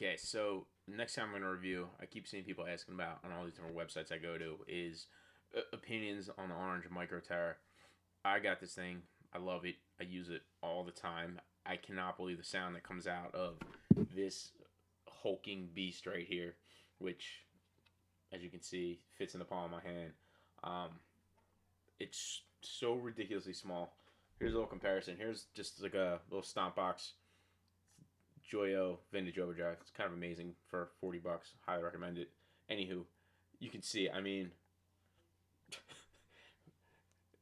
Okay, so next time I'm going to review, I keep seeing people asking about on all these different websites I go to is opinions on the Orange Micro Terror. I got this thing. I love it. I use it all the time. I cannot believe the sound that comes out of this hulking beast right here, which, as you can see, fits in the palm of my hand. It's so ridiculously small. Here's a little comparison. Here's just like a little stomp box Joyo Vintage Overdrive. It's kind of amazing for 40 bucks. Highly recommend it. Anywho, you can see, I mean,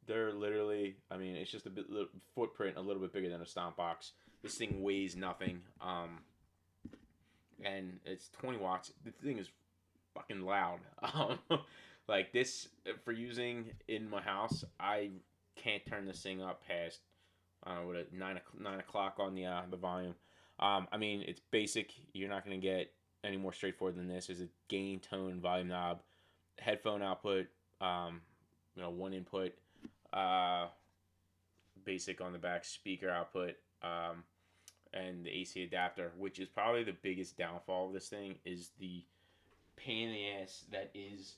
they're literally, I mean, it's just a bit footprint a little bit bigger than a stomp box. This thing weighs nothing. And it's 20 watts. The thing is fucking loud. Like this, for using in my house, I can't turn this thing up past, I don't know, what, 9 o'clock on the volume. I mean, it's basic. You're not going to get any more straightforward than this. There's a gain, tone, volume knob, headphone output, one input, basic on the back, speaker output, and the AC adapter, which is probably the biggest downfall of this thing, is the pain in the ass that is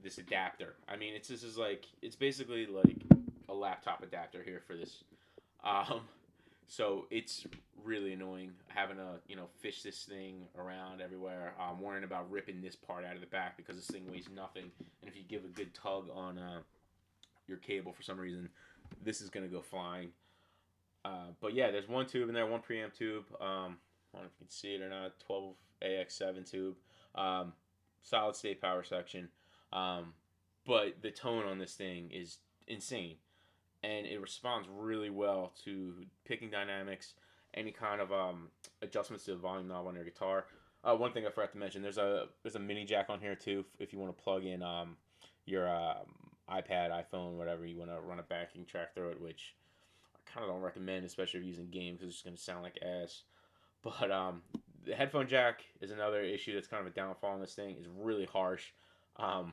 this adapter. I mean, it's basically like a laptop adapter here for this. So it's really annoying having to, fish this thing around everywhere. I'm worrying about ripping this part out of the back because this thing weighs nothing. And if you give a good tug on your cable for some reason, this is going to go flying. But yeah, there's one tube in there, one preamp tube. I don't know if you can see it or not, 12AX7 tube. Solid state power section. But the tone on this thing is insane. And it responds really well to picking dynamics, any kind of adjustments to the volume knob on your guitar. One thing I forgot to mention, there's a mini jack on here too, if you want to plug in your iPad, iPhone, whatever, you want to run a backing track through it, which I kind of don't recommend, especially if you're using games, because it's going to sound like ass. But the headphone jack is another issue that's kind of a downfall on this thing. It's really harsh. I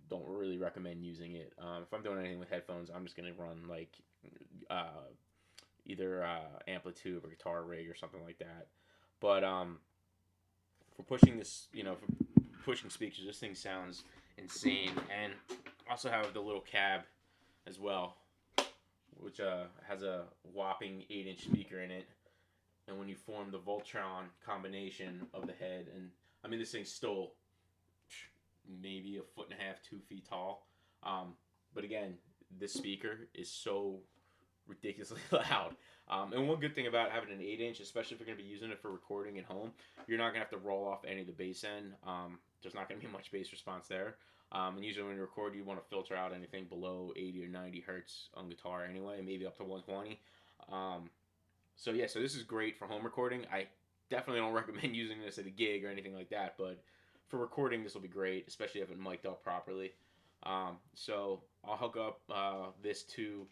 don't really recommend using it. If I'm doing anything with headphones, I'm just going to run like either Amplitude or Guitar Rig or something like that. But for pushing this, for pushing speakers, this thing sounds insane. And also have the little cab as well, which has a whopping 8-inch speaker in it. And when you form the Voltron combination of the head, and I mean, this thing's still maybe 1.5 feet, 2 feet tall. But again, this speaker is so ridiculously loud. And one good thing about having an 8-inch, especially if you're going to be using it for recording at home, you're not going to have to roll off any of the bass end. There's not going to be much bass response there. And usually when you record, you want to filter out anything below 80 or 90 hertz on guitar anyway, maybe up to 120. So this is great for home recording. I definitely don't recommend using this at a gig or anything like that, but for recording, this will be great, especially if it mic'd up properly. So I'll hook up this to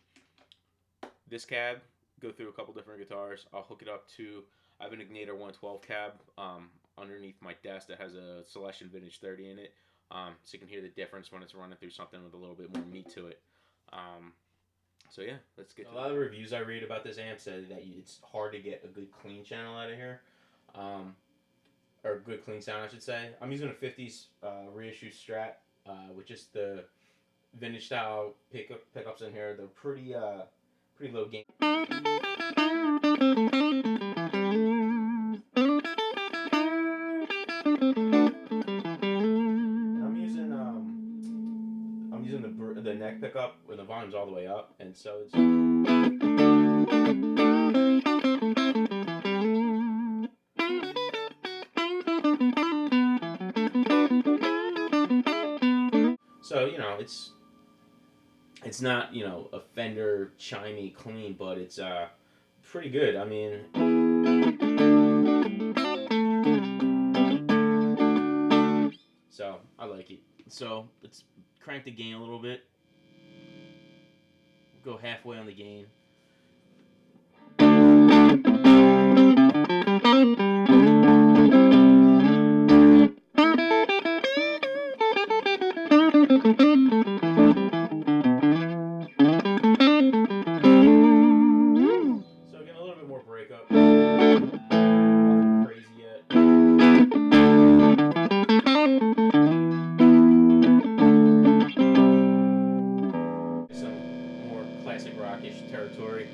this cab, go through a couple different guitars. I'll hook it up to, I have an Egnater 112 cab underneath my desk that has a Celestion Vintage 30 in it, so you can hear the difference when it's running through something with a little bit more meat to it. So yeah, let's get to it. A lot of the reviews I read about this amp said that it's hard to get a good clean channel out of here. Or good clean sound, I should say. I'm using a 50s reissue strat with just the vintage style pickups in here. They're pretty low gain. I'm using the neck pickup where the volume's all the way up, and so it's. So, it's not, a Fender chimey clean, but it's pretty good. I mean, so I like it. So let's crank the gain a little bit. Go halfway on the gain. So again, a little bit more breakup. Nothing crazy yet. territory.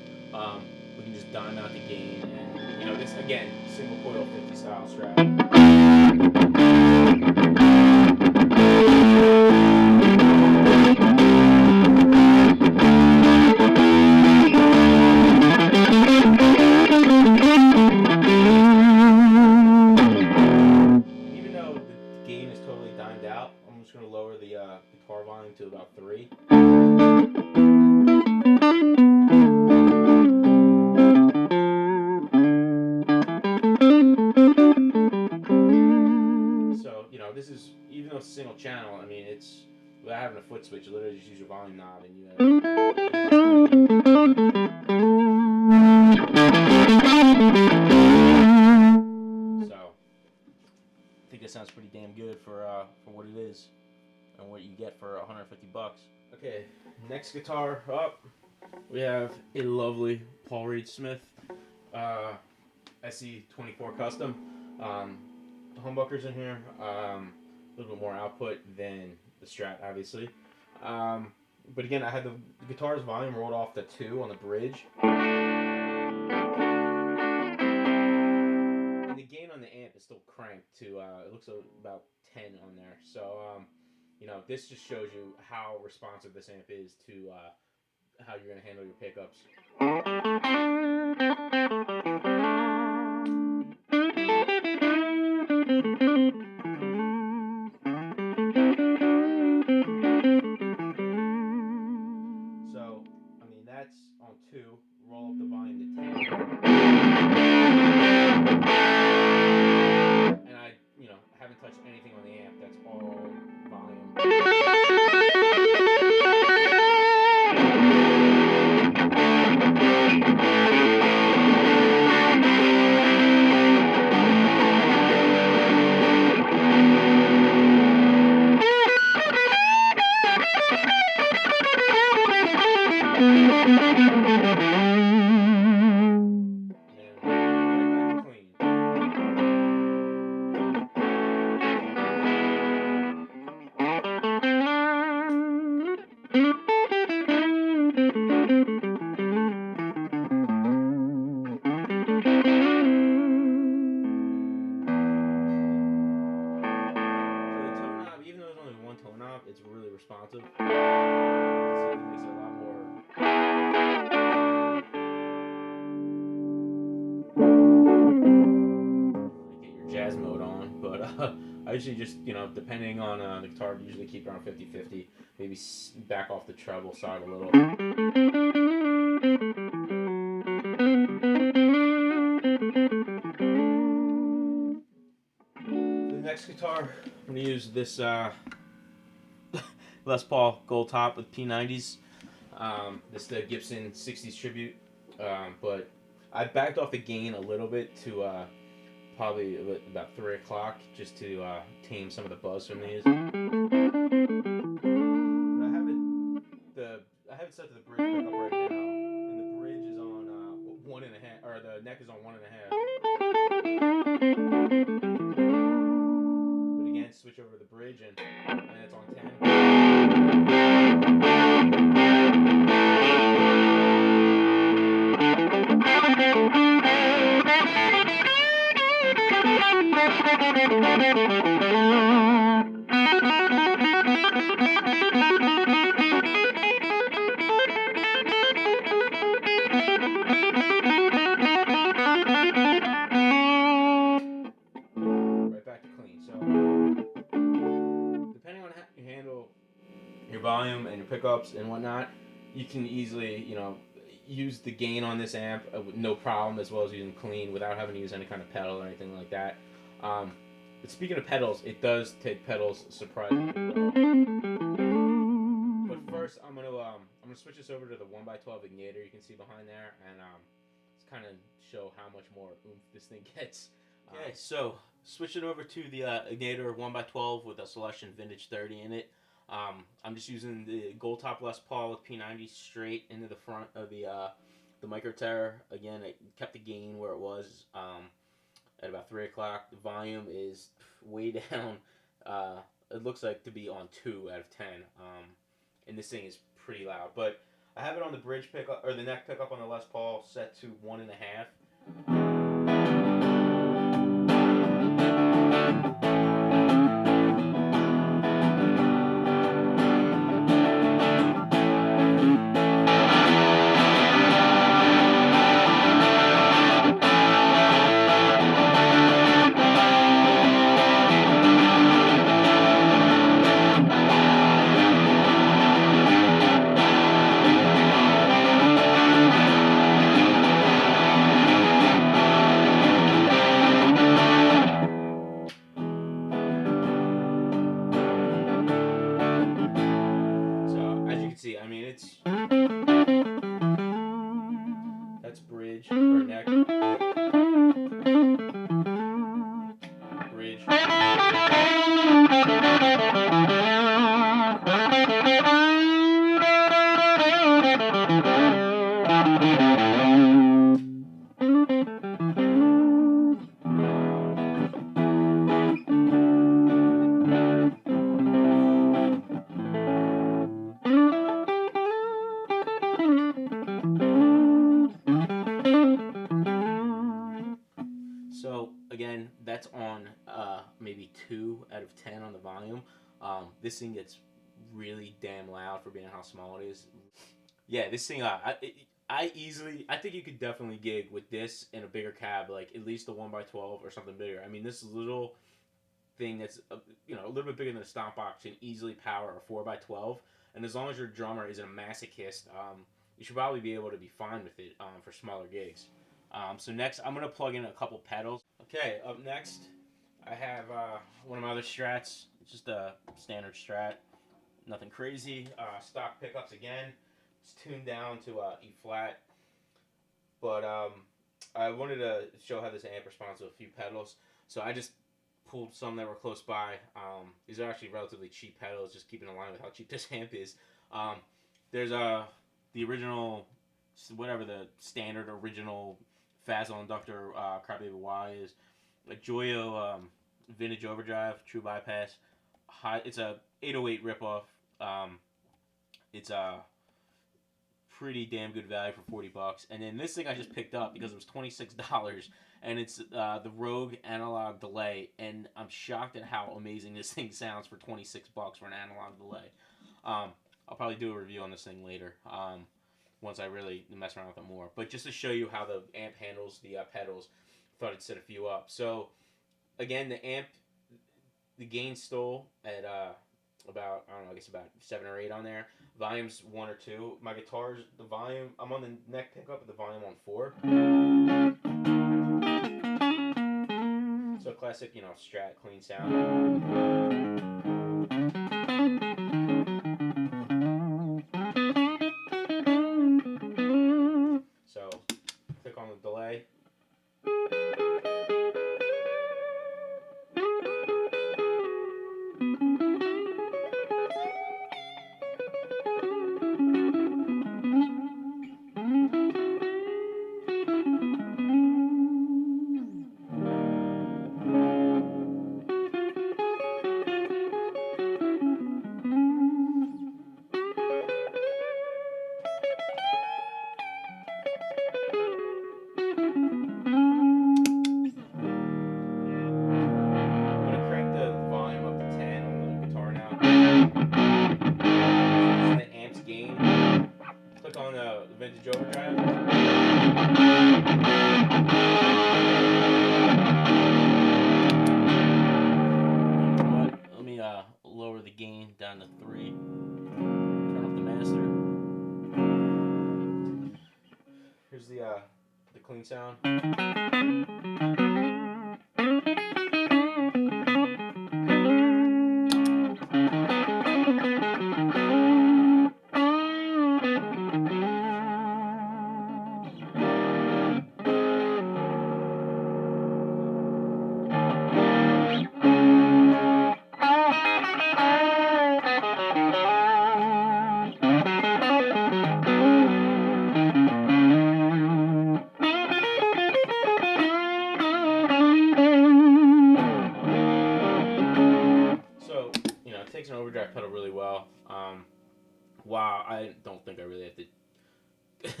We can just dime out the gain, and you know, this again, single coil 50 style Strat. Even though the gain is totally dimed out, I'm just going to lower the guitar volume to about 3. So, you know, this is, even though it's a single channel, I mean, it's, without having a foot switch, you literally just use your volume knob and you So, I think that sounds pretty damn good for what it is and what you get for 150 bucks. Okay, next guitar up, we have a lovely Paul Reed Smith SE 24 Custom. The humbuckers in here, a little bit more output than the Strat, obviously. But again, I had the guitar's volume rolled off to 2 on the bridge. And the gain on the amp is still cranked to, it looks about 10 on there. So, you know, this just shows you how responsive this amp is to how you're going to handle your pickups. So, I mean, that's on 2. Roll up the volume to 10. And I, you know, haven't touched anything on the amp. That's all volume. It's really responsive. It makes it a lot more. Get your jazz mode on, but I usually just, you know, depending on the guitar, I usually keep it around 50-50. Maybe back off the treble side a little. The next guitar, I'm going to use this Les Paul Gold Top with P90s. This is the Gibson 60s Tribute, but I backed off the gain a little bit to probably about 3 o'clock just to tame some of the buzz from these. But I have it set to the bridge pickup right now, and the bridge is on 1.5, or the neck is on 1.5. But again, switch over to the bridge and it's on 10. Right back to clean. So, depending on how you handle your volume and your pickups and whatnot, you can easily, you know, use the gain on this amp with no problem, as well as using clean without having to use any kind of pedal or anything like that. But speaking of pedals, it does take pedals surprisingly well. But first, I'm gonna switch this over to the 1x12 Egnater you can see behind there, and just kind of show how much more oomph this thing gets. Okay, so switching over to the Egnater 1x12 with a Celestion Vintage 30 in it. I'm just using the Gold Top Les Paul with P90 straight into the front of the Micro Terror. Again, it kept the gain where it was at about 3 o'clock. The volume is way down. It looks like to be on 2 out of 10. And this thing is pretty loud. But I have it on the bridge pickup, or the neck pickup on the Les Paul, set to 1.5. See, I mean, that's bridge or neck, bridge. So again, that's on maybe 2 out of 10 on the volume. This thing gets really damn loud for being how small it is. Yeah, this thing, I think you could definitely gig with this in a bigger cab, like at least a 1x12 or something bigger. I mean, this little thing that's a little bit bigger than a stomp box can easily power a 4x12, and as long as your drummer isn't a masochist, you should probably be able to be fine with it for smaller gigs. So next, I'm gonna plug in a couple pedals. Okay, up next, I have one of my other Strats. It's just a standard Strat, nothing crazy. Stock pickups again. It's tuned down to E flat, but I wanted to show how this amp responds to a few pedals. So I just pulled some that were close by. These are actually relatively cheap pedals, just keeping in line with how cheap this amp is. There's the original, whatever the standard original Fazel inductor Crybaby Y is, a Joyo Vintage Overdrive True Bypass. It's a 808 ripoff. It's a pretty damn good value for $40. And then this thing I just picked up because it was $26, and it's the Rogue analog delay, and I'm shocked at how amazing this thing sounds for $26 for an analog delay. I'll probably do a review on this thing later. Once I really mess around with it more. But just to show you how the amp handles the pedals, thought I'd set a few up. So, again, the amp, the gain stole at about, I don't know, I guess about 7 or 8 on there. Volume's 1 or 2. My guitar's, the volume, I'm on the neck pickup, the volume on 4. So, classic, Strat, clean sound. On the delay. Vintage Overdrive. Let me lower the gain down to 3. Turn off the master. Here's the clean sound.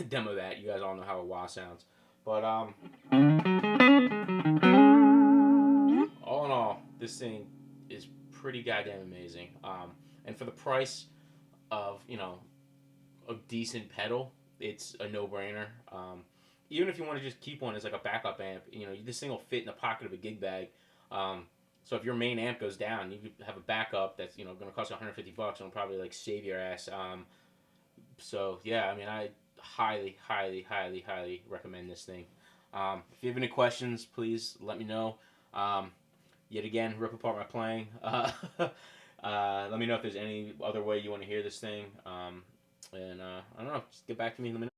demo that. You guys all know how a wah sounds. But all in all, this thing is pretty goddamn amazing. And for the price of, you know, a decent pedal, it's a no-brainer. Even if you want to just keep one as like a backup amp, you know, this thing will fit in the pocket of a gig bag. So if your main amp goes down, you could have a backup that's, you know, going to cost you $150 and it'll probably like save your ass. So yeah, I mean, I highly, highly, highly, highly recommend this thing. If you have any questions, please let me know. Yet again, rip apart my playing. Let me know if there's any other way you want to hear this thing. I don't know. Just get back to me in a minute.